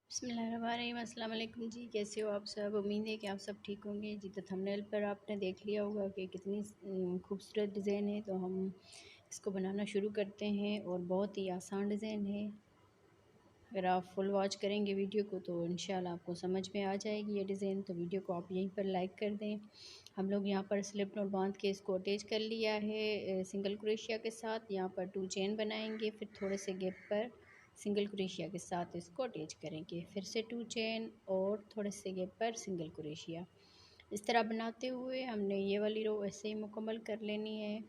बिस्मिल्लाहिर्रहमानिर्रहीम। अस्सलाम वालेकुम जी, कैसे हो आप सब। उम्मीद है कि आप सब ठीक होंगे जी। तो थंबनेल पर आपने देख लिया होगा कि कितनी खूबसूरत डिज़ाइन है। तो हम इसको बनाना शुरू करते हैं और बहुत ही आसान डिज़ाइन है। अगर आप फुल वॉच करेंगे वीडियो को तो इंशाल्लाह आपको समझ में आ जाएगी ये डिज़ाइन। तो वीडियो को आप यहीं पर लाइक कर दें। हम लोग यहाँ पर स्लिप नॉट बांध के इसको अटैच कर लिया है सिंगल क्रोशिया के साथ। यहाँ पर 2 चेन बनाएंगे, फिर थोड़े से गैप पर सिंगल क्रोशिया के साथ इसको अटैच करेंगे, फिर से 2 चेन और थोड़े से गैप पर सिंगल क्रोशिया। इस तरह बनाते हुए हमने ये वाली रो ऐसे ही मुकम्मल कर लेनी है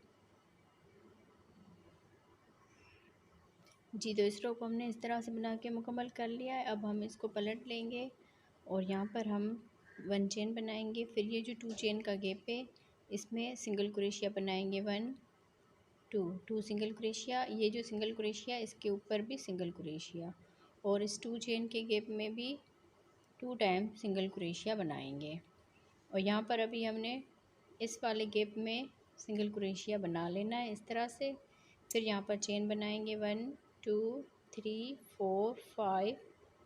जी। तो इस रो को हमने इस तरह से बना के मुकम्मल कर लिया है। अब हम इसको पलट लेंगे और यहाँ पर हम 1 चेन बनाएंगे, फिर ये जो 2 चेन का गैप है इसमें सिंगल क्रोशिया बनाएंगे। 1 2 सिंगल क्रोशिया, ये जो सिंगल क्रोशिया इसके ऊपर भी सिंगल क्रोशिया, और इस 2 चेन के गैप में भी 2 टाइम सिंगल क्रोशिया बनाएंगे। और यहाँ पर अभी हमने इस वाले गैप में सिंगल क्रोशिया बना लेना है इस तरह से। फिर यहाँ पर चेन बनाएंगे 1 2 3 4 5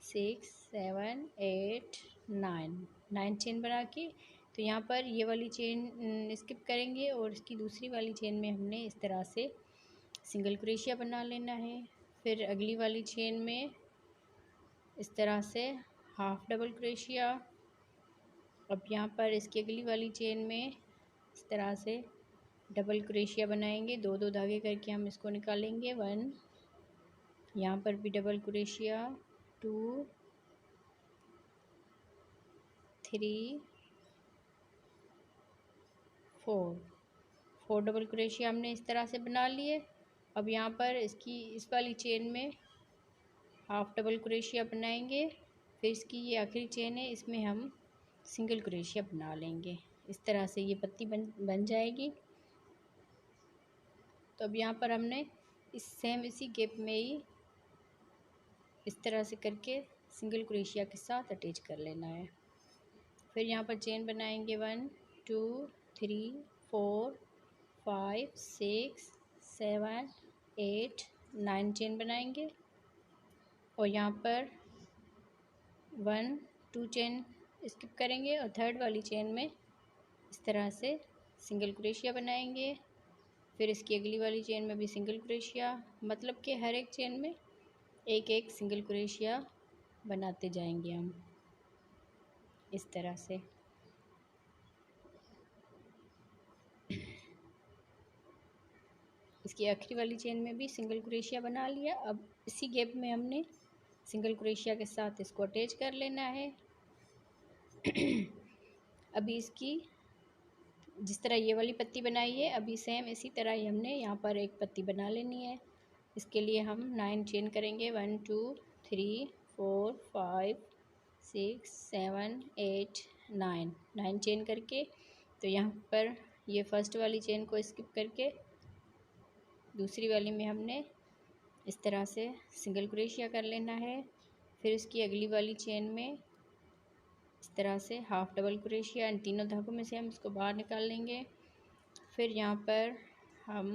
6 7 8 9 चेन बना के, तो यहाँ पर ये वाली चेन स्किप करेंगे और इसकी दूसरी वाली चेन में हमने इस तरह से सिंगल क्रोशिया बना लेना है। फिर अगली वाली चेन में इस तरह से हाफ डबल क्रोशिया। अब यहाँ पर इसकी अगली वाली चेन में इस तरह से डबल क्रोशिया बनाएंगे, 2 धागे करके हम इसको निकालेंगे। 1, यहाँ पर भी डबल क्रोशिया, 2 3 4 डबल क्रोशिया हमने इस तरह से बना लिए। अब यहाँ पर इसकी इस वाली चेन में हाफ डबल क्रोशिया बनाएंगे, फिर इसकी ये आखिरी चेन है इसमें हम सिंगल क्रोशिया बना लेंगे। इस तरह से ये पत्ती बन जाएगी। तो अब यहाँ पर हमने इसी गैप में ही इस तरह से करके सिंगल क्रोशिया के साथ अटैच कर लेना है। फिर यहाँ पर चेन बनाएंगे 1 2 3 4 5 6 7 8 9 चेन बनाएंगे, और यहाँ पर 1 2 चेन स्किप करेंगे और थर्ड वाली चेन में इस तरह से सिंगल क्रोशिया बनाएंगे। फिर इसकी अगली वाली चेन में भी सिंगल क्रोशिया, मतलब कि हर एक चेन में एक एक सिंगल क्रोशिया बनाते जाएंगे हम इस तरह से। इसकी आखिरी वाली चेन में भी सिंगल क्रोशिया बना लिया। अब इसी गैप में हमने सिंगल क्रोशिया के साथ इसको अटैच कर लेना है। अभी इसकी जिस तरह ये वाली पत्ती बनाई है, अभी सेम इसी तरह ही हमने यहाँ पर एक पत्ती बना लेनी है। इसके लिए हम 9 चेन करेंगे, 1 2 3 4 5 6 7 8 9 चेन करके। तो यहाँ पर ये फर्स्ट वाली चेन को स्किप करके दूसरी वाली में हमने इस तरह से सिंगल क्रोशिया कर लेना है। फिर इसकी अगली वाली चेन में इस तरह से हाफ डबल क्रोशिया, इन तीनों धागों में से हम इसको बाहर निकाल लेंगे। फिर यहाँ पर हम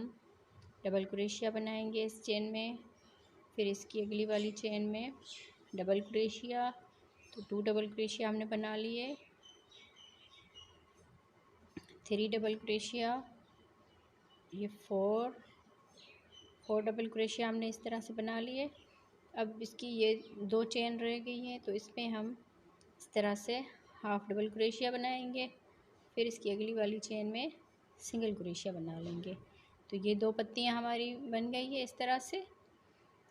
डबल क्रोशिया बनाएंगे इस चेन में। फिर इसकी अगली वाली चेन में डबल क्रोशिया, तो 2 डबल क्रोशिया हमने बना लिए। 3 डबल क्रोशिया, ये 4 डबल क्रोशिया हमने इस तरह से बना लिए। अब इसकी ये 2 चेन रह गई हैं, तो इसमें हम इस तरह से हाफ डबल क्रोशिया बनाएंगे। फिर इसकी अगली वाली चेन में सिंगल क्रोशिया बना लेंगे। तो ये 2 पत्तियां हमारी बन गई है इस तरह से।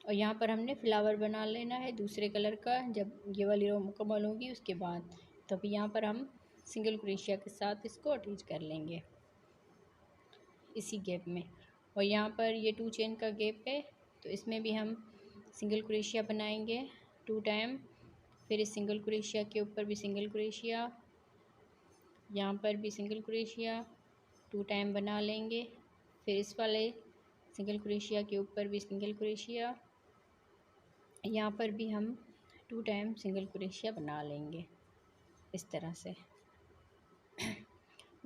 और यहाँ पर हमने फ्लावर बना लेना है दूसरे कलर का, जब ये वाली रो मुकम्मल होगी उसके बाद। तो अभी यहाँ पर हम सिंगल क्रोशिया के साथ इसको अटैच कर लेंगे इसी गैप में। और यहाँ पर ये 2 चेन का गैप है, तो इसमें भी हम सिंगल क्रोशिया बनाएंगे 2 टाइम। फिर इस सिंगल क्रोशिया के ऊपर भी सिंगल क्रोशिया, यहाँ पर भी सिंगल क्रोशिया 2 टाइम बना लेंगे। फिर इस वाले सिंगल क्रोशिया के ऊपर भी सिंगल क्रोशिया, यहाँ पर भी हम 2 टाइम सिंगल क्रोशिया बना लेंगे इस तरह से।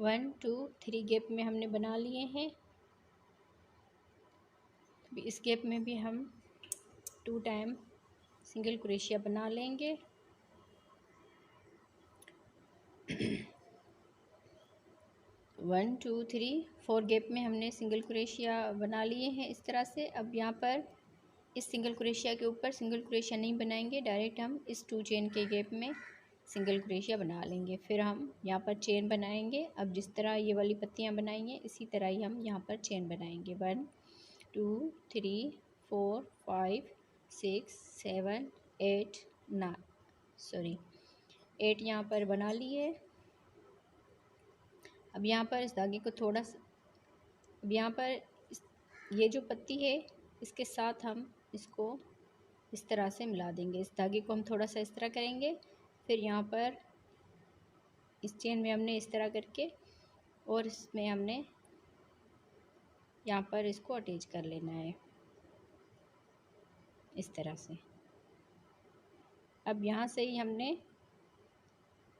1 2 3 गैप में हमने बना लिए हैं। इस गैप में भी हम 2 टाइम सिंगल क्रोशिया बना लेंगे 1 2 3 4 गैप में हमने सिंगल क्रोशिया बना लिए हैं इस तरह से। अब यहाँ पर इस सिंगल क्रोशिया के ऊपर सिंगल क्रोशिया नहीं बनाएंगे, डायरेक्ट हम इस 2 चेन के गैप में सिंगल क्रोशिया बना लेंगे। फिर हम यहाँ पर चेन बनाएंगे। अब जिस तरह ये वाली पत्तियाँ बनाई हैं इसी तरह ही हम यहाँ पर चेन बनाएंगे। 1 2 3 4 5 6 7 8 9 8 यहाँ पर बना लिए। अब यहाँ पर इस धागे को थोड़ा सा, अब यहाँ पर ये जो पत्ती है इसके साथ हम इसको इस तरह से मिला देंगे। इस धागे को हम थोड़ा सा इस तरह करेंगे, फिर यहाँ पर इस चेन में हमने इस तरह करके और इसमें हमने यहाँ पर इसको अटैच कर लेना है इस तरह से। अब यहाँ से ही हमने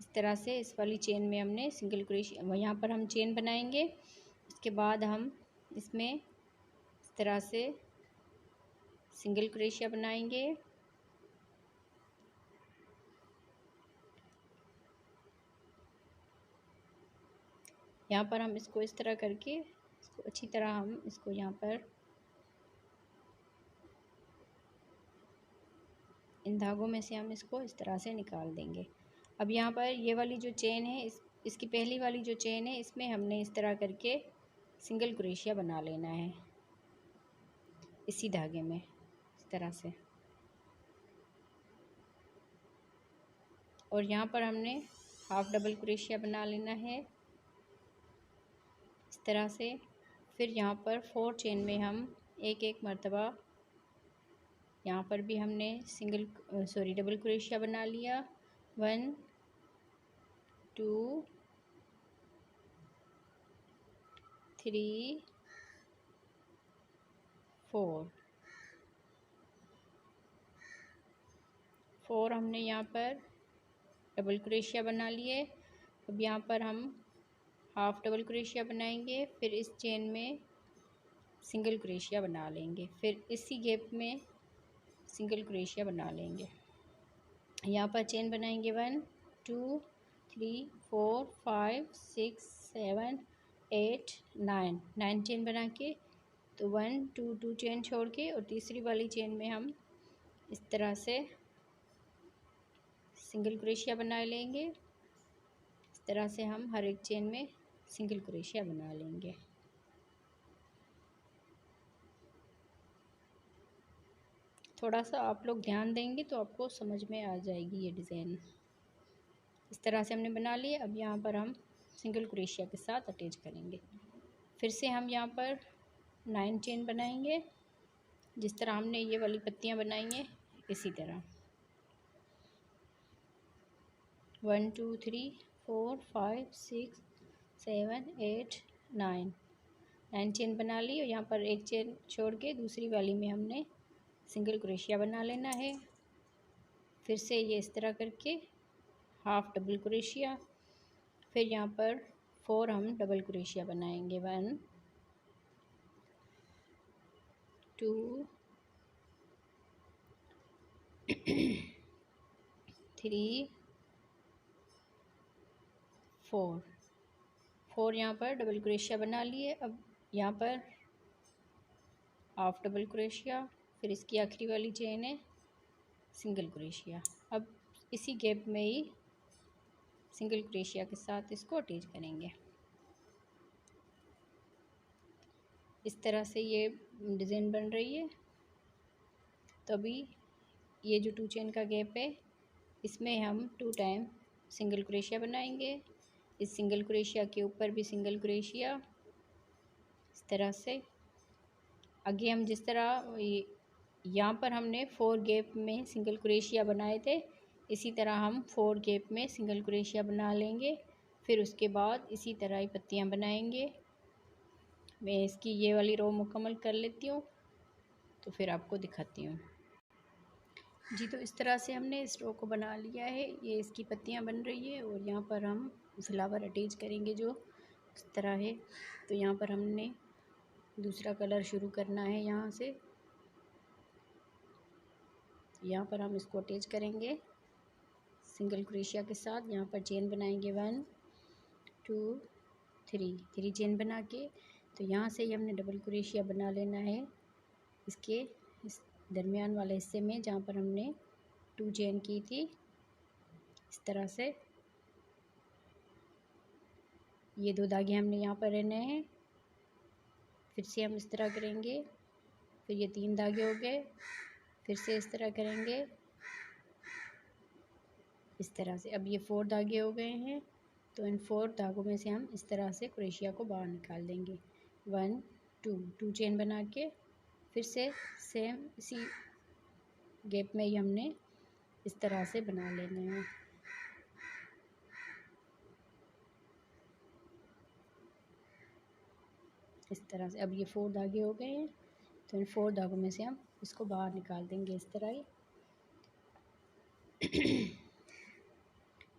इस तरह से इस वाली चेन में हमने सिंगल क्रोशिया, यहाँ पर हम चेन बनाएंगे। उसके बाद हम इसमें इस तरह से सिंगल क्रोशिया बनाएंगे। यहाँ पर हम इसको इस तरह करके इसको अच्छी तरह हम इसको यहाँ पर इन धागों में से हम इसको इस तरह से निकाल देंगे। अब यहाँ पर ये वाली जो चेन है इसकी पहली वाली जो चेन है इसमें हमने इस तरह करके सिंगल क्रोशिया बना लेना है इसी धागे में इस तरह से। और यहाँ पर हमने हाफ डबल क्रोशिया बना लेना है इस तरह से। फिर यहाँ पर 4 चेन में हम एक एक मर्तबा यहाँ पर भी हमने डबल क्रोशिया बना लिया। 1 2 3 4 हमने यहाँ पर डबल क्रोशिया बना लिए। अब यहाँ पर हम हाफ डबल क्रोशिया बनाएंगे, फिर इस चेन में सिंगल क्रोशिया बना लेंगे, फिर इसी गैप में सिंगल क्रोशिया बना लेंगे। यहाँ पर चेन बनाएंगे 1 2 3 4 5 6 7 8 9 चेन बना के, तो 1 2 2 चेन छोड़ के और तीसरी वाली चेन में हम इस तरह से सिंगल क्रोशिया बना लेंगे। इस तरह से हम हर एक चेन में सिंगल क्रोशिया बना लेंगे। थोड़ा सा आप लोग ध्यान देंगे तो आपको समझ में आ जाएगी ये डिज़ाइन। इस तरह से हमने बना लिए। अब यहाँ पर हम सिंगल क्रोशिया के साथ अटैच करेंगे। फिर से हम यहाँ पर 9 चेन बनाएंगे जिस तरह हमने ये वाली पत्तियाँ बनाई हैं इसी तरह। 1 2 3 4 5 6 7 8 9 चेन बना ली और यहाँ पर एक चेन छोड़ के दूसरी वाली में हमने सिंगल क्रोशिया बना लेना है। फिर से ये इस तरह करके हाफ डबल क्रोशिया, फिर यहाँ पर 4 हम डबल क्रोशिया बनाएंगे। 1 2 3 4 यहाँ पर डबल क्रोशिया बना लिए। अब यहाँ पर हाफ डबल क्रोशिया, फिर इसकी आखिरी वाली चेन है सिंगल क्रोशिया। अब इसी गैप में ही सिंगल क्रोशिया के साथ इसको अटैच करेंगे। इस तरह से ये डिज़ाइन बन रही है। तो अभी ये जो 2 चेन का गैप है इसमें हम 2 टाइम सिंगल क्रोशिया बनाएंगे। इस सिंगल क्रोशिया के ऊपर भी सिंगल क्रोशिया इस तरह से। आगे हम जिस तरह यहाँ पर हमने 4 गैप में सिंगल क्रोशिया बनाए थे, इसी तरह हम 4 गैप में सिंगल क्रोशिया बना लेंगे। फिर उसके बाद इसी तरह ही पत्तियाँ बनाएंगे। मैं इसकी ये वाली रो मुकम्मल कर लेती हूँ तो फिर आपको दिखाती हूँ जी। तो इस तरह से हमने इस रो को बना लिया है। ये इसकी पत्तियाँ बन रही है और यहाँ पर हम फ्लावर अटैच करेंगे जो इस तरह है। तो यहाँ पर हमने दूसरा कलर शुरू करना है। यहाँ से यहाँ पर हम इसको अटैच करेंगे सिंगल क्रोशिया के साथ यहाँ पर चेन बनाएंगे 1 2 3 चेन बना के, तो यहाँ से ही हमने डबल क्रोशिया बना लेना है इसके इस दरमियान वाले हिस्से में जहाँ पर हमने 2 चेन की थी। इस तरह से ये 2 धागे हमने यहाँ पर रहने हैं। फिर से हम इस तरह करेंगे, फिर ये 3 धागे हो गए, फिर से इस तरह करेंगे इस तरह से। अब ये 4 धागे हो गए हैं, तो इन 4 धागों में से हम इस तरह से क्रोशिया को बाहर निकाल देंगे 1 2 चेन बना के, फिर से सेम इसी गैप में ही हमने इस तरह से बना लेना है। इस तरह से अब ये 4 धागे हो गए हैं, तो इन 4 धागों में से हम इसको बाहर निकाल देंगे इस तरह ही।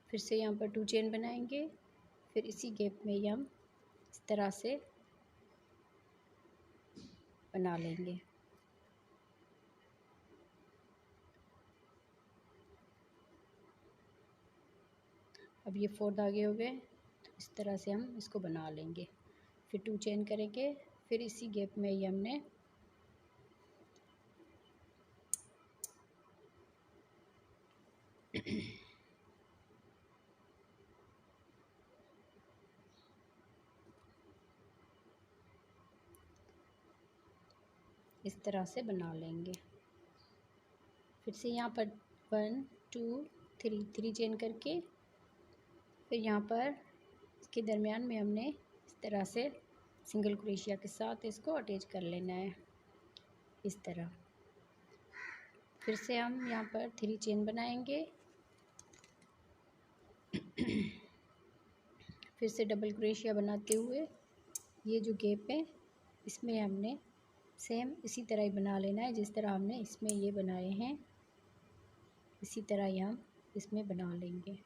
फिर से यहाँ पर 2 चेन बनाएंगे, फिर इसी गैप में ही हम इस तरह से बना लेंगे। अब ये 4 धागे हो गए, तो इस तरह से हम इसको बना लेंगे। फिर 2 चेन करेंगे, फिर इसी गैप में ही हमने इस तरह से बना लेंगे। फिर से यहाँ पर 1 2 3 चेन करके, फिर यहाँ पर इसके दरमियान में हमने इस तरह से सिंगल क्रोशिया के साथ इसको अटैच कर लेना है इस तरह। फिर से हम यहाँ पर 3 चेन बनाएंगे, फिर से डबल क्रोशिया बनाते हुए ये जो गैप है इसमें हमने सेम इसी तरह ही बना लेना है जिस तरह हमने इसमें ये बनाए हैं, इसी तरह ही हम इसमें बना लेंगे।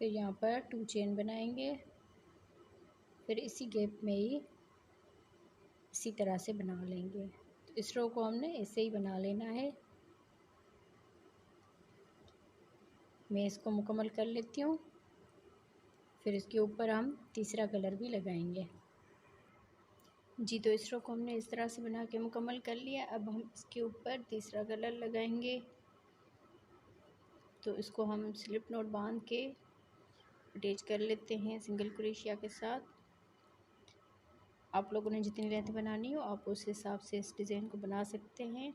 फिर यहाँ पर 2 चेन बनाएंगे, फिर इसी गैप में ही इसी तरह से बना लेंगे। तो इस रो को हमने ऐसे ही बना लेना है। मैं इसको मुकम्मल कर लेती हूँ, फिर इसके ऊपर हम तीसरा कलर भी लगाएंगे। जी, तो इस रो को हमने इस तरह से बना के मुकम्मल कर लिया। अब हम इसके ऊपर तीसरा कलर लगाएंगे। तो इसको हम स्लिप नॉट बांध के अटैच कर लेते हैं सिंगल क्रोशिया के साथ। आप लोगों ने जितनी लेंथ बनानी हो आप उस हिसाब से इस डिज़ाइन को बना सकते हैं।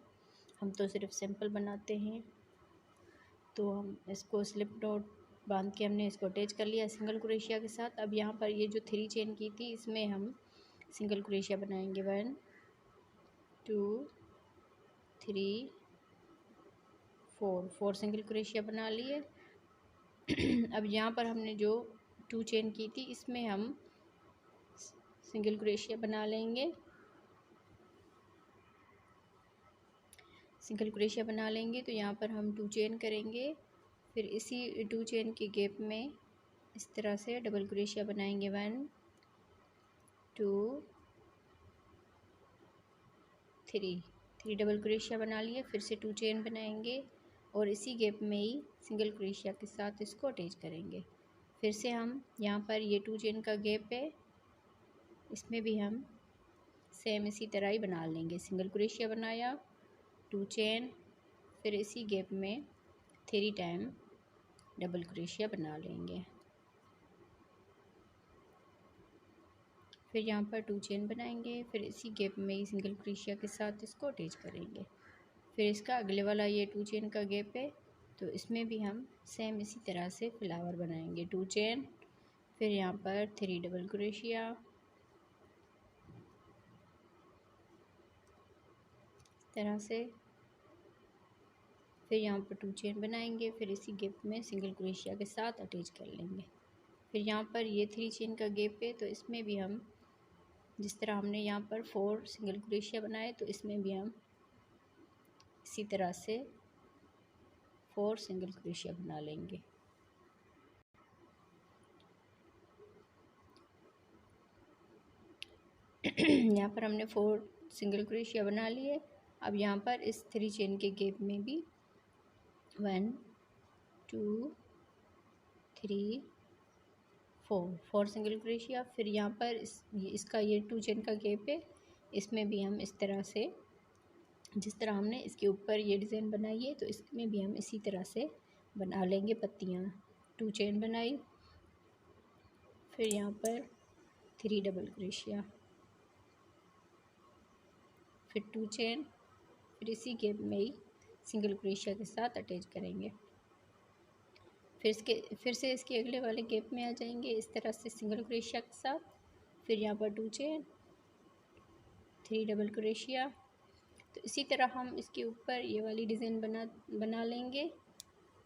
हम तो सिर्फ सिंपल बनाते हैं। तो हम इसको स्लिप नॉट बांध के हमने इसको अटैच कर लिया सिंगल क्रोशिया के साथ। अब यहाँ पर ये जो 3 चेन की थी इसमें हम सिंगल क्रोशिया बनाएंगे 1 2 3 4 सिंगल क्रोशिया बना लिए। अब यहाँ पर हमने जो 2 चेन की थी इसमें हम सिंगल क्रोशिया बना लेंगे, सिंगल क्रोशिया बना लेंगे। तो यहाँ पर हम 2 चेन करेंगे, फिर इसी 2 चेन के गैप में इस तरह से डबल क्रोशिया बनाएंगे 1 2 3 डबल क्रोशिया बना लिए। फिर से 2 चेन बनाएंगे और इसी गैप में ही सिंगल क्रोशिया के साथ इसको अटैच करेंगे। फिर से हम यहाँ पर ये 2 चेन का गैप है इसमें भी हम सेम इसी तरह ही बना लेंगे। सिंगल क्रोशिया बनाया, 2 चेन, फिर इसी गैप में 3 टाइम डबल क्रोशिया बना लेंगे। फिर यहाँ पर 2 चेन बनाएंगे, फिर इसी गैप में ही सिंगल क्रोशिया के साथ इसको अटैच करेंगे। फिर इसका अगले वाला ये 2 चेन का गैप है तो इसमें भी हम सेम इसी तरह से फ्लावर बनाएंगे। 2 चेन, फिर यहाँ पर 3 डबल क्रोशिया, इस तरह से। फिर यहाँ पर 2 चेन बनाएंगे, फिर इसी गैप में सिंगल क्रोशिया के साथ अटैच कर लेंगे। फिर यहाँ पर ये 3 चेन का गैप है तो इसमें भी हम जिस तरह हमने यहाँ पर 4 सिंगल क्रोशिया बनाए तो इसमें भी हम इसी तरह से 4 सिंगल क्रोशिया बना लेंगे। यहाँ पर हमने 4 सिंगल क्रोशिया बना लिए। अब यहाँ पर इस 3 चेन के गैप में भी 1 2 3 4 सिंगल क्रोशिया। फिर यहाँ पर इसका ये 2 चेन का गैप है, इसमें भी हम इस तरह से, जिस तरह हमने इसके ऊपर ये डिज़ाइन बनाई है तो इसमें भी हम इसी तरह से बना लेंगे पत्तियाँ। 2 चेन बनाई, फिर यहाँ पर 3 डबल क्रोशिया, फिर 2 चेन, फिर इसी गैप में ही सिंगल क्रोशिया के साथ अटैच करेंगे। फिर से इसके अगले वाले गैप में आ जाएंगे इस तरह से सिंगल क्रोशिया के साथ। फिर यहाँ पर 2 चेन, 3 डबल क्रोशिया। तो इसी तरह हम इसके ऊपर ये वाली डिज़ाइन बना लेंगे।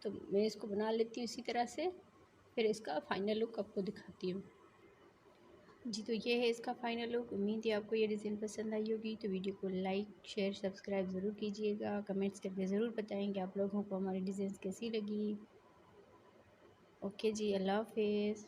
तो मैं इसको बना लेती हूँ इसी तरह से, फिर इसका फाइनल लुक आपको दिखाती हूँ। जी, तो ये है इसका फाइनल लुक। उम्मीद है आपको ये डिज़ाइन पसंद आई होगी। तो वीडियो को लाइक शेयर सब्सक्राइब ज़रूर कीजिएगा। कमेंट्स करके ज़रूर बताएंगे आप लोगों को हमारी डिज़ाइंस कैसी लगी। ओके जी, अल्लाह हाफिज़।